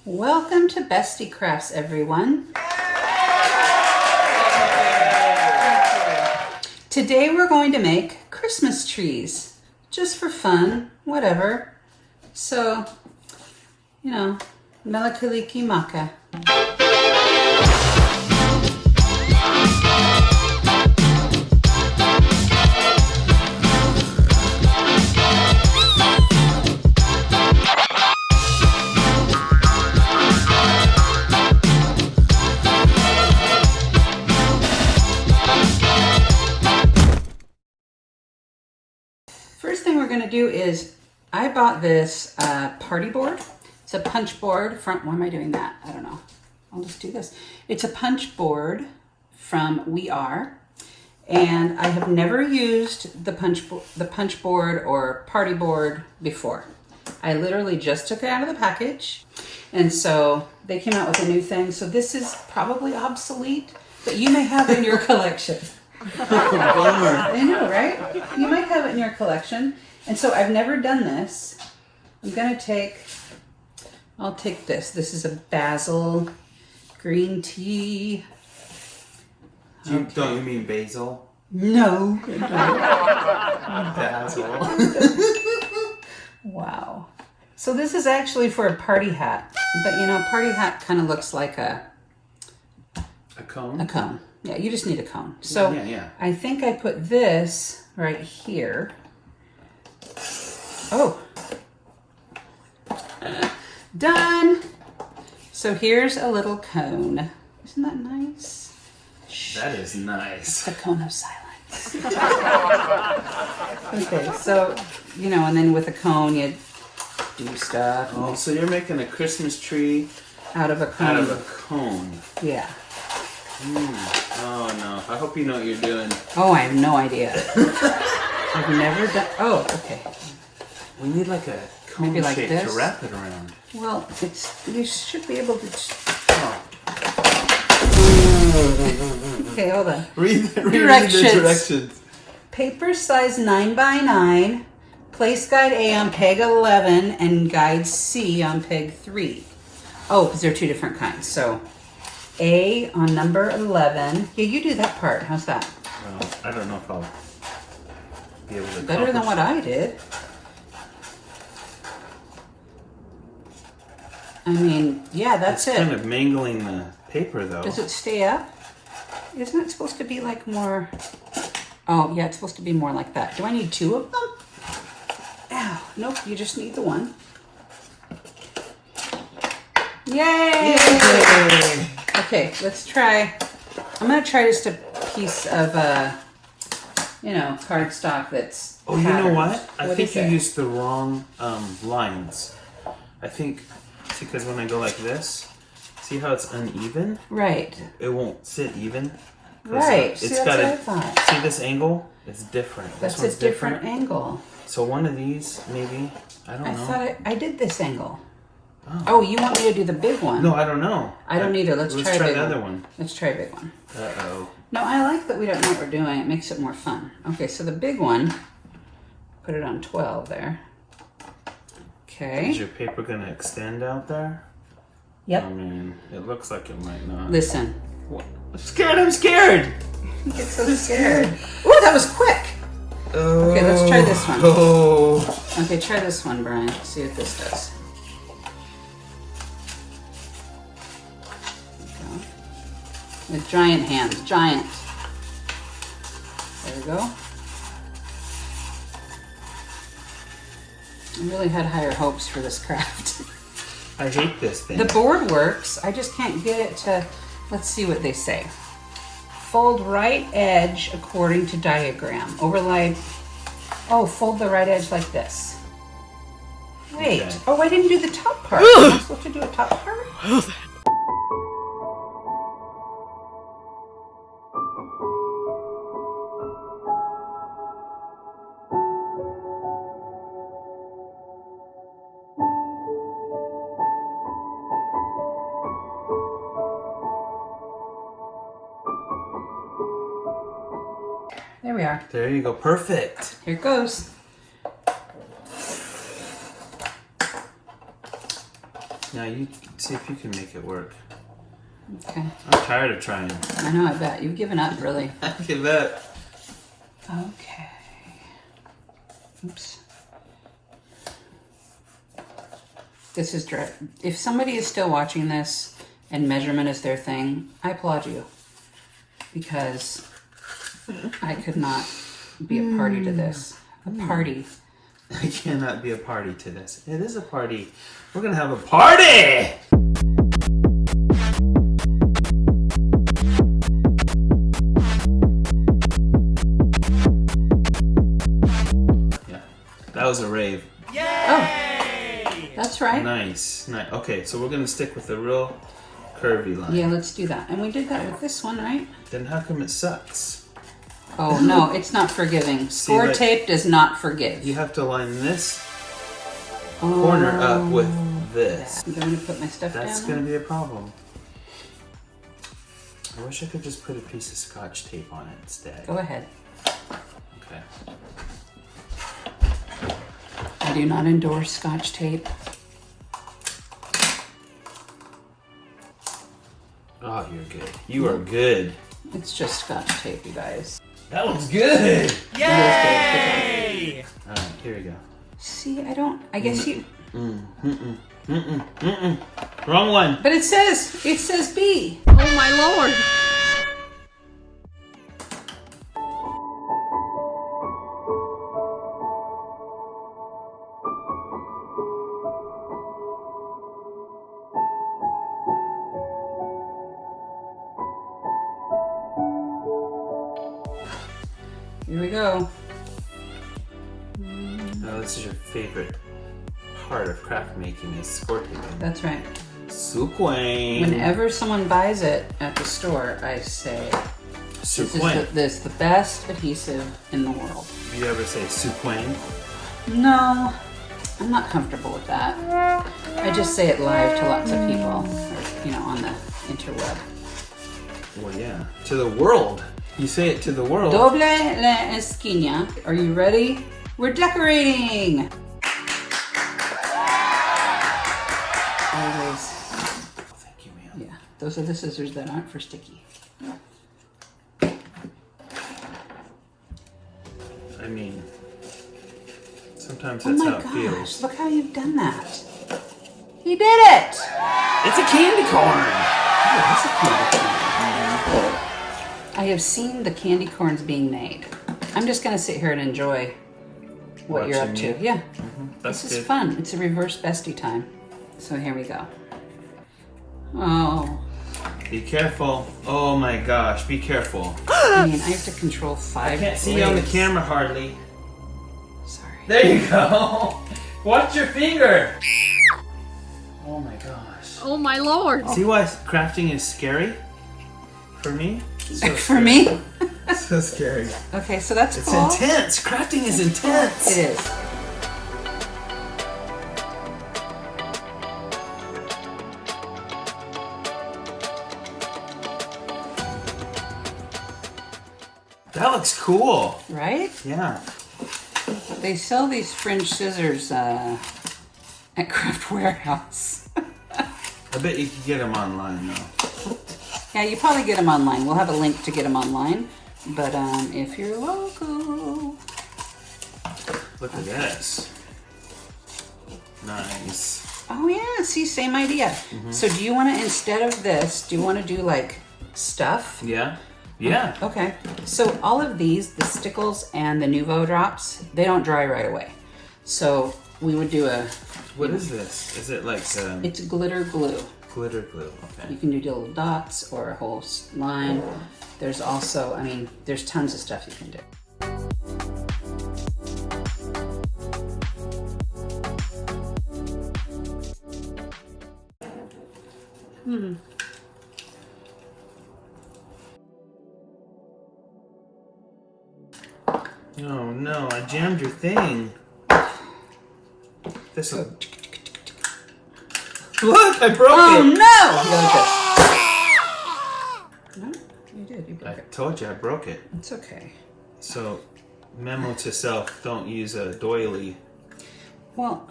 Welcome to Bestie Crafts, everyone. Today we're going to make Christmas trees, just for fun, whatever. So, you know, melakaliki maka. First thing we're going to do is, I bought this party board. It's a punch board from, why am I doing that? I don't know. I'll just do this. It's a punch board from We Are, and I have never used the punch board or party board before. I literally just took it out of the package, and so they came out with a new thing. So this is probably obsolete, but you may have it in your collection. I know, right? You might have it in your collection. And so I've never done this. I'll take this. This is a basil green tea. Don't you mean basil? No. Basil. Wow. So this is actually for a party hat. But you know, party hat kind of looks like a cone? A cone. Yeah, you just need a cone. So yeah. I think I put this right here. Oh. Done. So here's a little cone. Isn't that nice? That is nice. The cone of silence. Okay, so, you know, and then with a cone you do stuff. Oh, so you're making a Christmas tree Out of a cone. out of a cone. Yeah. Oh no, I hope you know what you're doing. Oh, I have no idea. I've never done, oh, okay. We need like a cone Maybe like shape this? to wrap it around. Well, you should be able to. Oh. Okay, hold on. Read the Directions. directions. Paper size 9x9, place guide A on peg 11, and guide C on peg 3. Oh, because they're two different kinds. So A on number 11. Yeah, you do that part. How's that? Well, I don't know if I'll be able to. Better than what I did. I mean, yeah, that's It's it. kind of mangling the paper though. Does it stay up? Isn't it supposed to be like more? Oh, yeah, it's supposed to be more like that. Do I need two of them? Ow, nope, you just need the one. Yay! Okay, let's try. I'm gonna try just a piece of, cardstock that's Oh, you know patterned. what? I What think is you it? used the wrong see, because when I go like this, see how it's uneven? Right. It won't sit even. Right. See, It's that's got what I thought. See this angle? It's different. That's this a one's different angle. So one of these, maybe. I don't I know. thought I did this angle. Oh, you want me to do the big one? No, I don't know. I don't either. Let's try a big the one. other one. Let's try a big one. Uh-oh. No, I like that we don't know what we're doing. It makes it more fun. Okay, so the big one, put it on 12 there. Okay. Is your paper going to extend out there? Yep. I mean, it looks like it might not. Listen. I'm scared! You get so scared. Ooh, that was quick. Oh. Okay, let's try this one. Oh. Okay, try this one, Brian. See what this does. With giant hands, giant. There we go. I really had higher hopes for this craft. I hate this thing. The board works, I just can't get it to, let's see what they say. Fold right edge according to diagram. Overlay, fold the right edge like this. Wait, Okay. Oh, I didn't do the top part. Am I supposed to do a top part? There we are. There you go. Perfect. Here it goes. Now you see if you can make it work. Okay. I'm tired of trying. I know, I bet. You've given up, really. I give up. Okay. Oops. This is if somebody is still watching this and measurement is their thing, I applaud you. Because I could not be a party to this. A party. I cannot be a party to this. It is a party. We're gonna have a party! Yeah, that was a rave. Oh, that's right. Nice. Okay, so we're gonna stick with the real curvy line. Yeah, let's do that. And we did that with this one, right? Then how come it sucks? Oh, no, it's not forgiving. Score tape does not forgive. You have to line this corner up with this. I'm going to put my stuff down. That's going to be a problem. I wish I could just put a piece of Scotch tape on it instead. Go ahead. Okay. I do not endorse Scotch tape. Oh, you're good. You are good. It's just Scotch tape, you guys. That looks good! Yay! Alright, here we go. See, I guess you... Wrong one. But it says B. Oh my lord! Here we go. Oh, this is your favorite part of craft making is score taping. That's right. Suquane. Whenever someone buys it at the store, I say, Suquane. this is the best adhesive in the world. Do you ever say Suquane? No, I'm not comfortable with that. I just say it live to lots of people, or, on the interweb. Well, yeah. To the world. You say it to the world. Doble la esquina. Are you ready? We're decorating! Always. Oh, thank you, man. Yeah, those are the scissors that aren't for sticky. I mean, sometimes that's how it feels. Look how you've done that. He did it! It's a candy corn! Oh, it's a candy corn. I have seen the candy corns being made. I'm just going to sit here and enjoy what you're up Watching to. you. Yeah. That's This is good. fun. It's a reverse bestie time. So here we go. Oh. Be careful. Oh my gosh, be careful. I mean, I have to control 5 I can't see you on the blades. camera hardly. Sorry. There you go. Watch your finger. Oh my gosh. Oh my lord! See why crafting is scary? For me? So For scary. me? So scary. Okay, so that's It's cool. intense. Crafting is intense. It is. That looks cool. Right? Yeah. They sell these fringe scissors at Craft Warehouse. I bet you could get them online though. Yeah, you probably get them online. We'll have a link to get them online. But if you're local... Look at this. Nice. Oh yeah, see, same idea. So do you want to, instead of this, do you want to do like stuff? Yeah. Yeah. Okay. So all of these, the stickles and the Nuvo drops, they don't dry right away. So we would do a... What is this? Is it like It's glitter glue. glitter glue? Okay. You can do little dots or a whole line. There's also, I mean, there's tons of stuff you can do. Oh no, I jammed your thing. This will... Look, I broke Oh it. no! You go like this. No, you did. You broke I it. told you I broke it. It's okay. So, memo to self: don't use a doily. Well,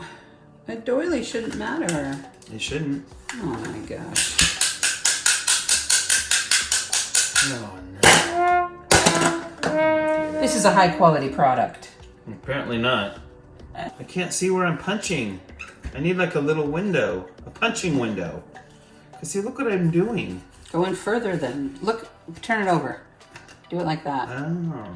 A doily shouldn't matter. It shouldn't. Oh my gosh. No. This is a high quality product. Apparently not. I can't see where I'm punching. I need like a little window, a punching window. Cause see, look what I'm doing. Go in further then. Look, turn it over. Do it like that. Oh.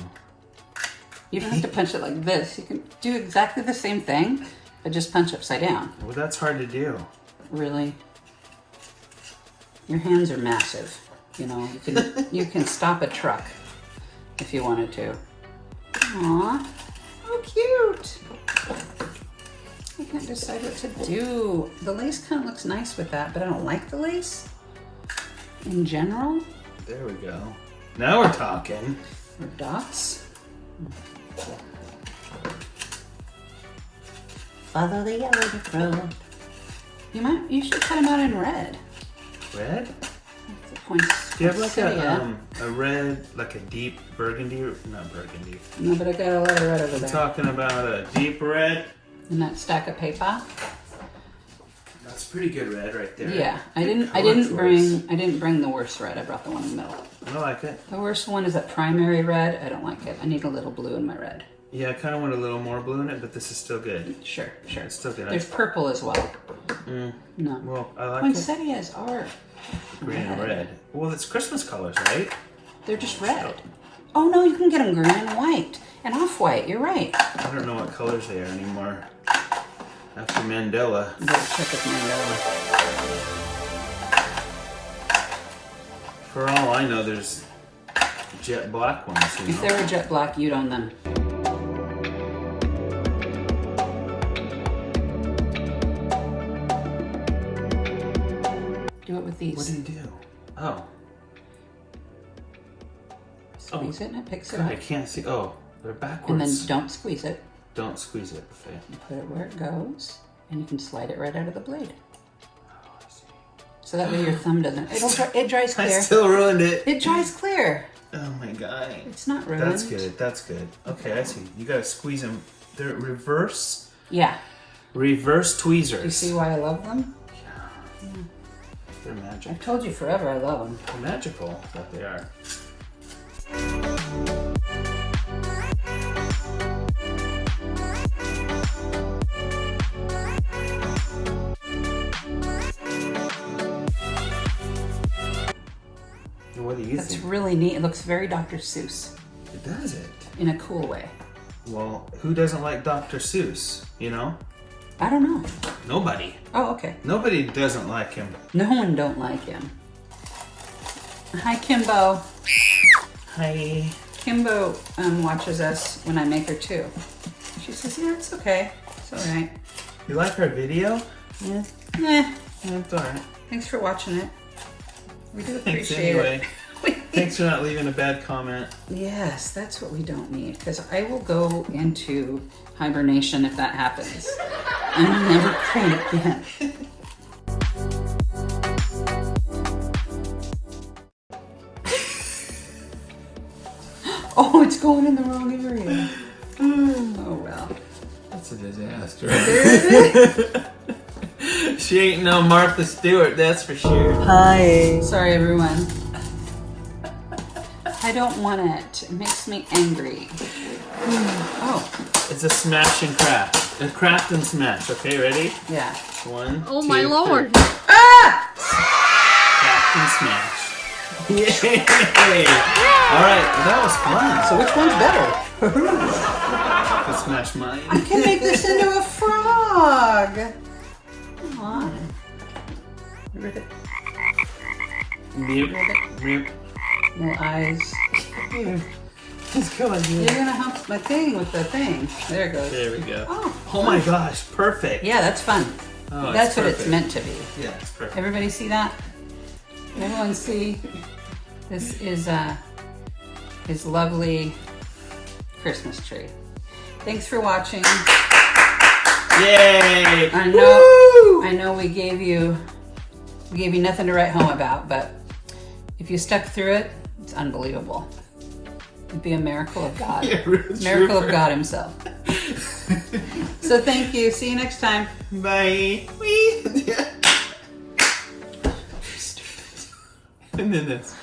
You don't have to punch it like this. You can do exactly the same thing, but just punch upside down. Well, that's hard to do. Really? Your hands are massive. You know, you can stop a truck if you wanted to. Aw, how cute. I can't decide what to do. The lace kind of looks nice with that, but I don't like the lace in general. There we go. Now we're talking. Or dots. Follow the yellow road. You should cut them out in red. Red? That's the points. Do you have like a red, like a deep burgundy? Not burgundy. No, but I got a lot of red over I'm there. talking about a deep red. In that stack of paper. That's pretty good red right there. Yeah, I didn't bring the worst red. I brought the one in the middle. I like it. The worst one is that primary red. I don't like it. I need a little blue in my red. Yeah, I kind of want a little more blue in it, but this is still good. Sure. It's still good. There's purple as well. No. Well, I like Poinsettias are green and red. Well, it's Christmas colors, right? They're just red. Oh no, you can get them green and white and off-white. You're right. I don't know what colors they are anymore. After Mandela. You better check with Mandela. For all I know, there's jet black ones. You If know? they were jet black, you'd own them. Do it with these. What do you do? Oh. Squeeze it and it picks it God, I up. can't see. Oh, they're backwards. And then don't squeeze it. Don't squeeze it. Okay. You put it where it goes, and you can slide it right out of the blade. Oh, I see. So that way your thumb doesn't. It dries clear. I still ruined it. It dries clear. Oh my god. It's not ruined. That's good. That's good. Okay, I see. You gotta squeeze them. They're reverse. Yeah. Reverse tweezers. Do you see why I love them? Yeah. They're magic. I've told you forever I love them. They're magical, that they are. What do you That's think? really neat. It looks very Dr. Seuss It does it. in a cool way. Well, who doesn't like Dr. Seuss? You know? I don't know. Nobody. Oh, okay. Nobody doesn't like him. No one don't like him. Hi, Kimbo. Hi. Kimbo watches us when I make her too. She says, yeah, it's okay. It's all right. You like our video? Yeah. Yeah, it's alright. Thanks for watching it. We do Thanks appreciate anyway. it. Thanks for not leaving a bad comment. Yes, that's what we don't need, because I will go into hibernation if that happens. I'm never great again. Oh, it's going in the wrong area. Oh, well. That's a disaster. She ain't no Martha Stewart, that's for sure. Hi. Sorry, everyone. I don't want it. It makes me angry. Oh, It's a smash and craft. A craft and smash. Okay, ready? yeah. 1, Oh 2, my lord. 3. Ah! Craft and smash. Yay! Alright, well, that was fun. So which one's better? I can smash mine. I can make this into a frog. Come on. Ribbit. Rip, rip. Little eyes. Just go like You're gonna hump my thing with the thing. There it goes. There we go. Oh. Oh my gosh, perfect. Yeah, that's fun. Oh, That's what it's perfect. meant to be. Yeah, it's perfect. Everybody see that? Everyone see? This is his lovely Christmas tree. Thanks for watching. Yay! I know we gave you nothing to write home about, but if you stuck through it, it's unbelievable. It'd be a miracle of God. Yeah, real Miracle trooper. of God himself. So thank you. See you next time. Bye. And then this.